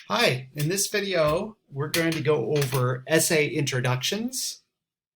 Hi, in this video, we're going to go over essay introductions,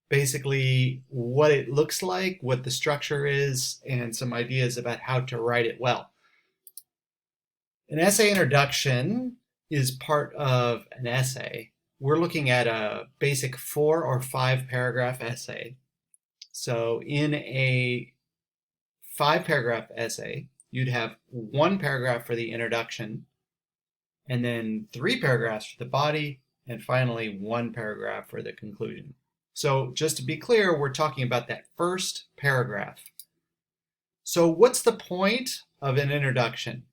basically what it looks like, what the structure is, and some ideas about how to write it well. An essay introduction is part of an essay. We're looking at a basic 4 or 5 paragraph essay. So in a 5 paragraph essay, you'd have 1 paragraph for the introduction, and then 3 paragraphs for the body, and finally 1 paragraph for the conclusion. So just to be clear, we're talking about that first paragraph. So what's the point of an introduction?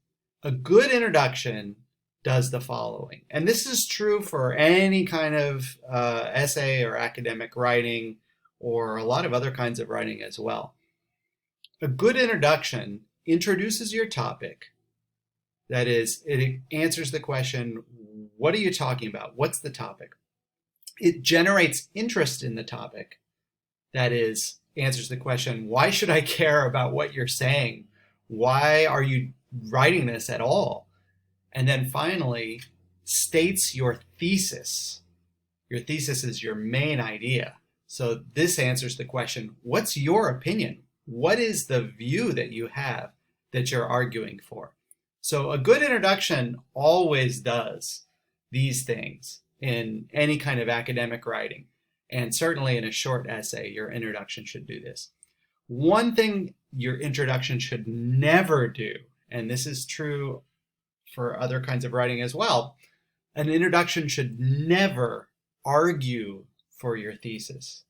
A good introduction does the following, and this is true for any kind of essay or academic writing or a lot of other kinds of writing as well. A good introduction introduces your topic. That is, it answers the question, what are you talking about? What's the topic? It generates interest in the topic. That is, answers the question, why should I care about what you're saying? Why are you writing this at all? And then finally, states your thesis. Your thesis is your main idea. So this answers the question, what's your opinion? What is the view that you have that you're arguing for? So a good introduction always does these things in any kind of academic writing. And certainly in a short essay, your introduction should do this. One thing your introduction should never do, and this is true for other kinds of writing as well, an introduction should never argue for your thesis.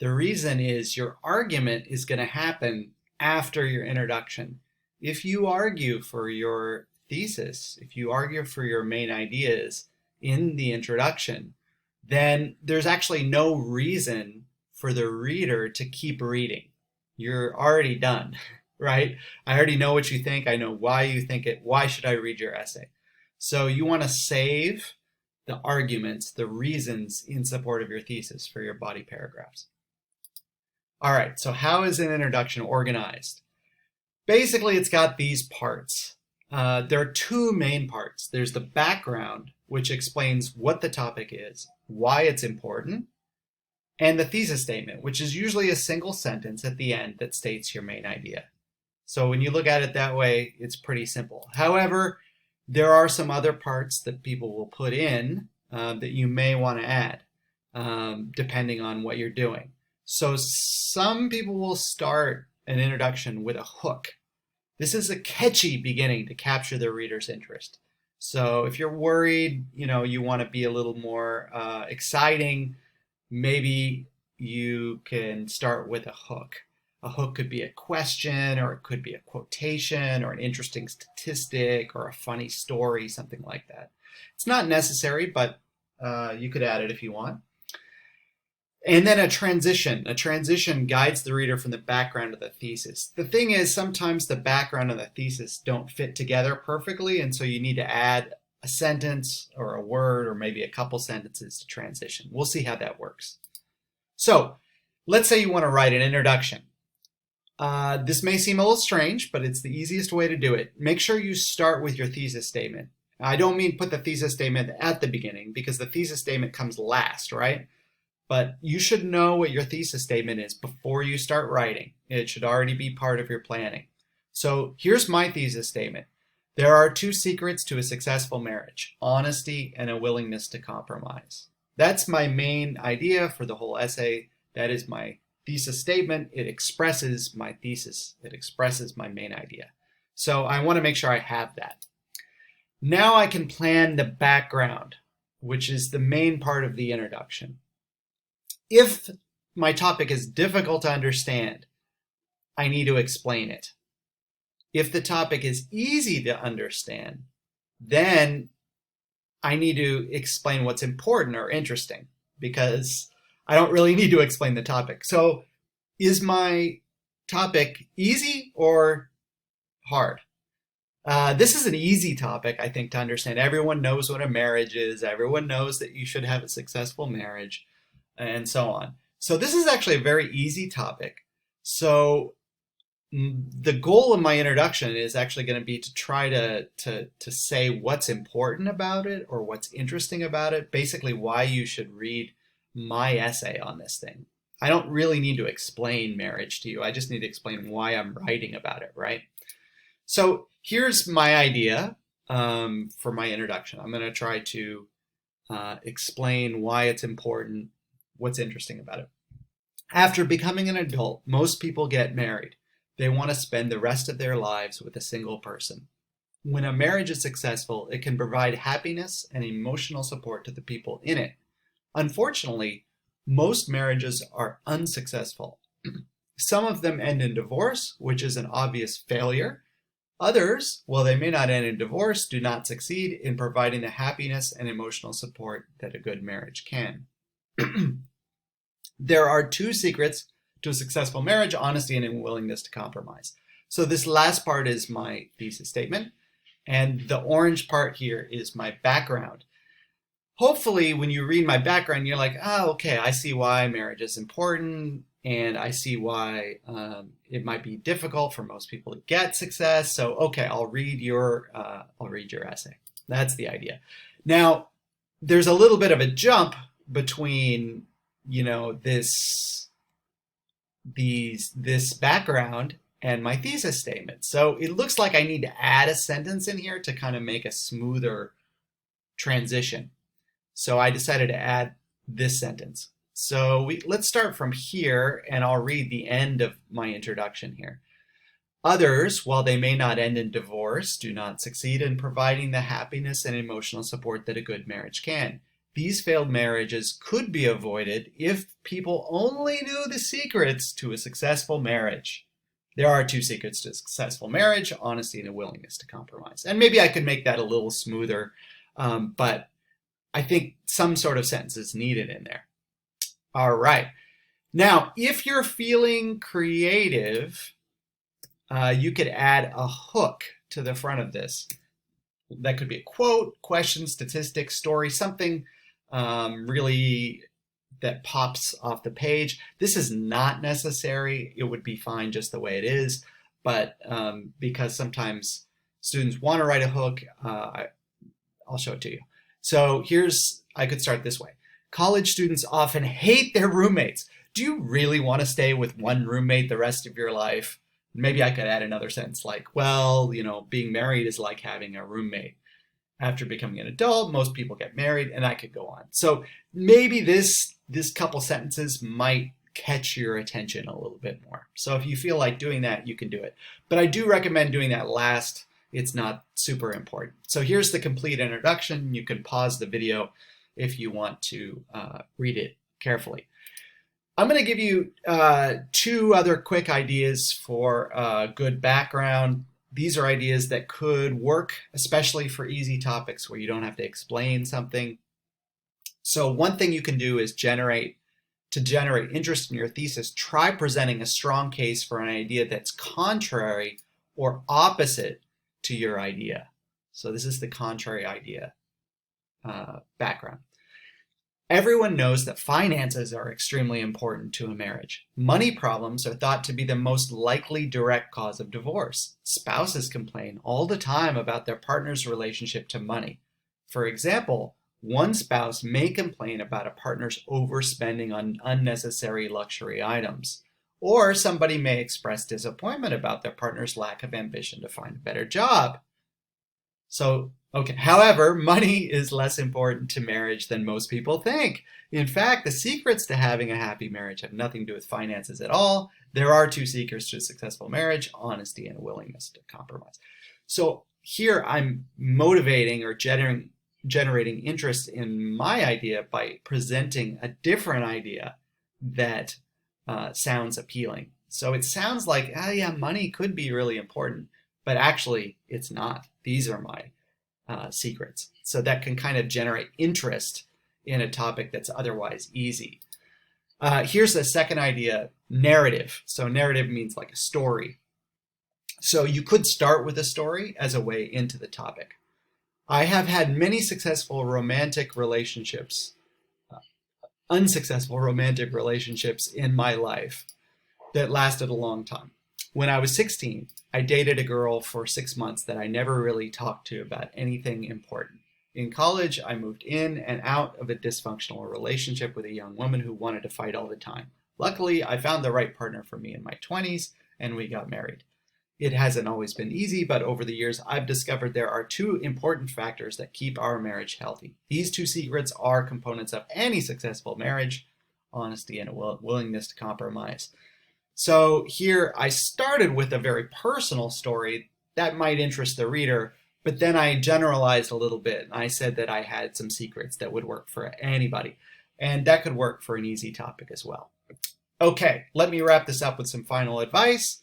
The reason is your argument is going to happen after your introduction. If you argue for your thesis, if you argue for your main ideas in the introduction, then there's actually no reason for the reader to keep reading. You're already done, right? I already know what you think. I know why you think it. Why should I read your essay? So you want to save the arguments, the reasons in support of your thesis for your body paragraphs. All right, so how is an introduction organized? Basically, it's got these parts. There are 2 main parts. There's the background, which explains what the topic is, why it's important, and the thesis statement, which is usually a single sentence at the end that states your main idea. So when you look at it that way, it's pretty simple. However, there are some other parts that people will put in that you may want to add, depending on what you're doing. So some people will start an introduction with a hook. This is a catchy beginning to capture the reader's interest. So if you're worried, you want to be a little more exciting, maybe you can start with a hook. A hook could be a question, or it could be a quotation, or an interesting statistic, or a funny story, something like that. It's not necessary, but you could add it if you want. And then a transition. A transition guides the reader from the background to the thesis. The thing is, sometimes the background and the thesis don't fit together perfectly, and so you need to add a sentence or a word or maybe a couple sentences to transition. We'll see how that works. So let's say you want to write an introduction. This may seem a little strange, but it's the easiest way to do it. Make sure you start with your thesis statement. I don't mean put the thesis statement at the beginning, because the thesis statement comes last, right? But you should know what your thesis statement is before you start writing. It should already be part of your planning. So here's my thesis statement. There are 2 secrets to a successful marriage: honesty and a willingness to compromise. That's my main idea for the whole essay. That is my thesis statement. It expresses my thesis. It expresses my main idea. So I want to make sure I have that. Now I can plan the background, which is the main part of the introduction. If my topic is difficult to understand, I need to explain it. If the topic is easy to understand, then I need to explain what's important or interesting, because I don't really need to explain the topic. So is my topic easy or hard? This is an easy topic, I think, to understand. Everyone knows what a marriage is. Everyone knows that you should have a successful marriage, and so on. So this is actually a very easy topic. So the goal of my introduction is actually going to be to try to say what's important about it or what's interesting about it, basically why you should read my essay on this thing. I don't really need to explain marriage to you. I just need to explain why I'm writing about it, right? So here's my idea for my introduction. I'm going to try to explain why it's important, what's interesting about it. After becoming an adult, most people get married. They want to spend the rest of their lives with a single person. When a marriage is successful, it can provide happiness and emotional support to the people in it. Unfortunately, most marriages are unsuccessful. Some of them end in divorce, which is an obvious failure. Others, while they may not end in divorce, do not succeed in providing the happiness and emotional support that a good marriage can. There are two secrets to a successful marriage: honesty and a willingness to compromise. So this last part is my thesis statement, and the orange part here is my background. Hopefully, when you read my background, you're like, oh, okay, I see why marriage is important, and I see why it might be difficult for most people to get success. So, okay, I'll read your essay. That's the idea. Now, there's a little bit of a jump between, this background and my thesis statement. So it looks like I need to add a sentence in here to kind of make a smoother transition. So I decided to add this sentence. So let's start from here, and I'll read the end of my introduction here. Others, while they may not end in divorce, do not succeed in providing the happiness and emotional support that a good marriage can. These failed marriages could be avoided if people only knew the secrets to a successful marriage. There are two secrets to a successful marriage: honesty and a willingness to compromise. And maybe I could make that a little smoother, but I think some sort of sentence is needed in there. All right. Now, if you're feeling creative, you could add a hook to the front of this. That could be a quote, question, statistic, story, something really that pops off the page. This is not necessary. It would be fine just the way it is, but because sometimes students want to write a hook, I'll show it to you. So I could start this way. College students often hate their roommates. Do you really want to stay with one roommate the rest of your life? Maybe I could add another sentence like, well, being married is like having a roommate. After becoming an adult, most people get married, and I could go on. So maybe this couple sentences might catch your attention a little bit more. So if you feel like doing that, you can do it. But I do recommend doing that last. It's not super important. So here's the complete introduction. You can pause the video if you want to read it carefully. I'm going to give you two other quick ideas for good background. These are ideas that could work, especially for easy topics where you don't have to explain something. So one thing you can do is to generate interest in your thesis, try presenting a strong case for an idea that's contrary or opposite to your idea. So this is the contrary idea background. Everyone knows that finances are extremely important to a marriage. Money problems are thought to be the most likely direct cause of divorce. Spouses complain all the time about their partner's relationship to money. For example, one spouse may complain about a partner's overspending on unnecessary luxury items. Or somebody may express disappointment about their partner's lack of ambition to find a better job. However, money is less important to marriage than most people think. In fact, the secrets to having a happy marriage have nothing to do with finances at all. There are two secrets to a successful marriage: honesty and a willingness to compromise. So here I'm motivating or generating interest in my idea by presenting a different idea that sounds appealing. So it sounds like, money could be really important, but actually it's not. These are my secrets. So that can kind of generate interest in a topic that's otherwise easy. Here's the second idea: narrative. So narrative means like a story. So you could start with a story as a way into the topic. I have had many successful romantic relationships, unsuccessful romantic relationships in my life that lasted a long time. When I was 16, I dated a girl for 6 months that I never really talked to about anything important. In college, I moved in and out of a dysfunctional relationship with a young woman who wanted to fight all the time. Luckily, I found the right partner for me in my 20s and we got married. It hasn't always been easy, but over the years, I've discovered there are two important factors that keep our marriage healthy. These two secrets are components of any successful marriage: honesty and a willingness to compromise. So here I started with a very personal story that might interest the reader, but then I generalized a little bit. I said that I had some secrets that would work for anybody, and that could work for an easy topic as well. Okay, let me wrap this up with some final advice.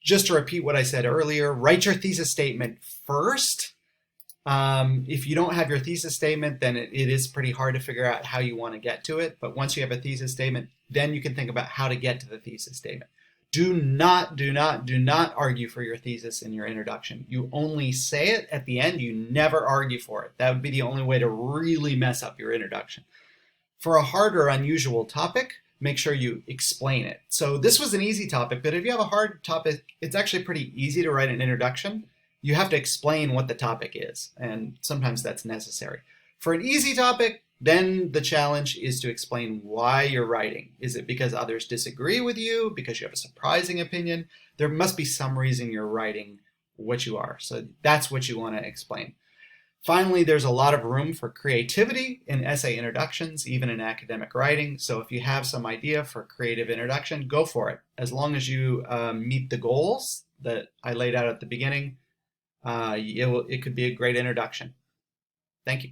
Just to repeat what I said earlier, write your thesis statement first. If you don't have your thesis statement, then it is pretty hard to figure out how you want to get to it. But once you have a thesis statement, then you can think about how to get to the thesis statement. Do not argue for your thesis in your introduction. You only say it at the end. You never argue for it. That would be the only way to really mess up your introduction. For a hard or unusual topic, make sure you explain it. So this was an easy topic, but if you have a hard topic, it's actually pretty easy to write an introduction. You have to explain what the topic is, and sometimes that's necessary. For an easy topic, then the challenge is to explain why you're writing. Is it because others disagree with you? Because you have a surprising opinion? There must be some reason you're writing what you are. So that's what you want to explain. Finally, there's a lot of room for creativity in essay introductions, even in academic writing. So if you have some idea for a creative introduction, go for it. As long as you meet the goals that I laid out at the beginning, it could be a great introduction. Thank you.